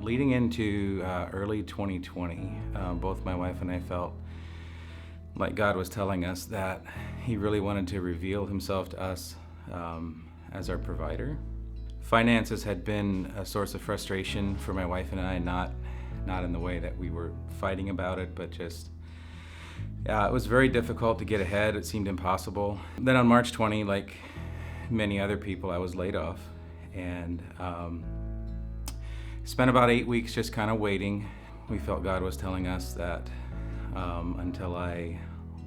Leading into early 2020, both my wife and I felt like God was telling us that He really wanted to reveal Himself to us as our provider. Finances had been a source of frustration for my wife and I, not in the way that we were fighting about it, but just it was very difficult to get ahead. It seemed impossible. Then on March 20, like many other people, I was laid off and spent about 8 weeks just kind of waiting. We felt God was telling us that until I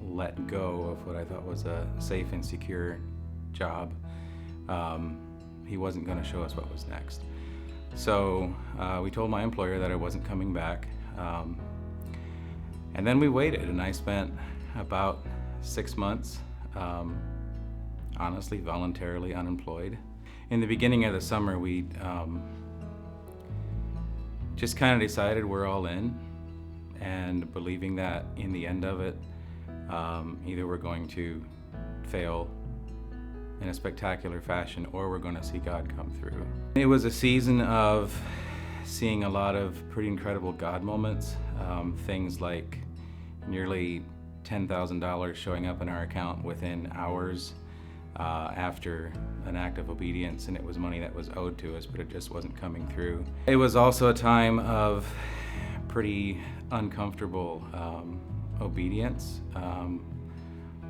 let go of what I thought was a safe and secure job, He wasn't going to show us what was next. So we told my employer that I wasn't coming back. And then we waited, and I spent about 6 months, honestly, voluntarily unemployed. In the beginning of the summer, we just kind of decided we're all in, and believing that in the end of it, either we're going to fail in a spectacular fashion or we're going to see God come through. It was a season of seeing a lot of pretty incredible God moments, things like nearly $10,000 showing up in our account within hours after an act of obedience, and it was money that was owed to us, but it just wasn't coming through. It was also a time of pretty uncomfortable obedience.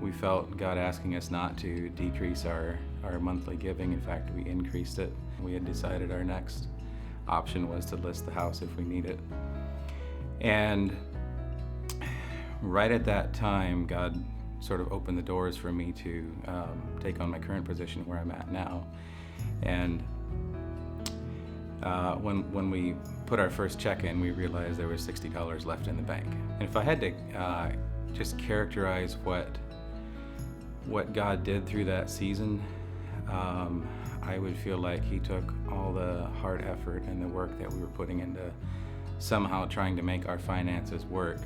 We felt God asking us not to decrease our monthly giving. In fact, we increased it. We had decided our next option was to list the house if we need it. And right at that time, God sort of opened the doors for me to take on my current position where I'm at now. And when we put our first check in, we realized there was $60 left in the bank. And if I had to just characterize what God did through that season, I would feel like He took all the hard effort and the work that we were putting into somehow trying to make our finances work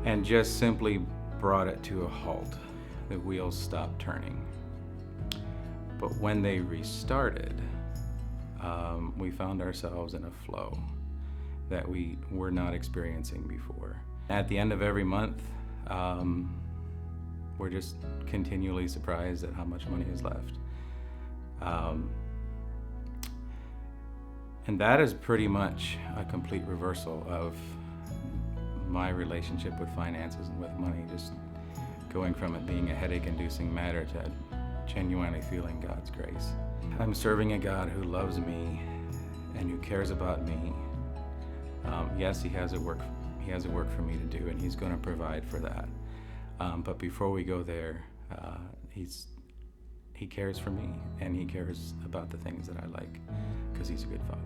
and just simply brought it to a halt. The wheels stopped turning. But when they restarted, we found ourselves in a flow that we were not experiencing before. At the end of every month, we're just continually surprised at how much money is left. And that is pretty much a complete reversal of my relationship with finances and with money, just going from it being a headache-inducing matter to genuinely feeling God's grace. I'm serving a God who loves me and who cares about me. Yes, He has a work for me to do, and He's going to provide for that. But before we go there, He cares for me, and He cares about the things that I like, because He's a good Father.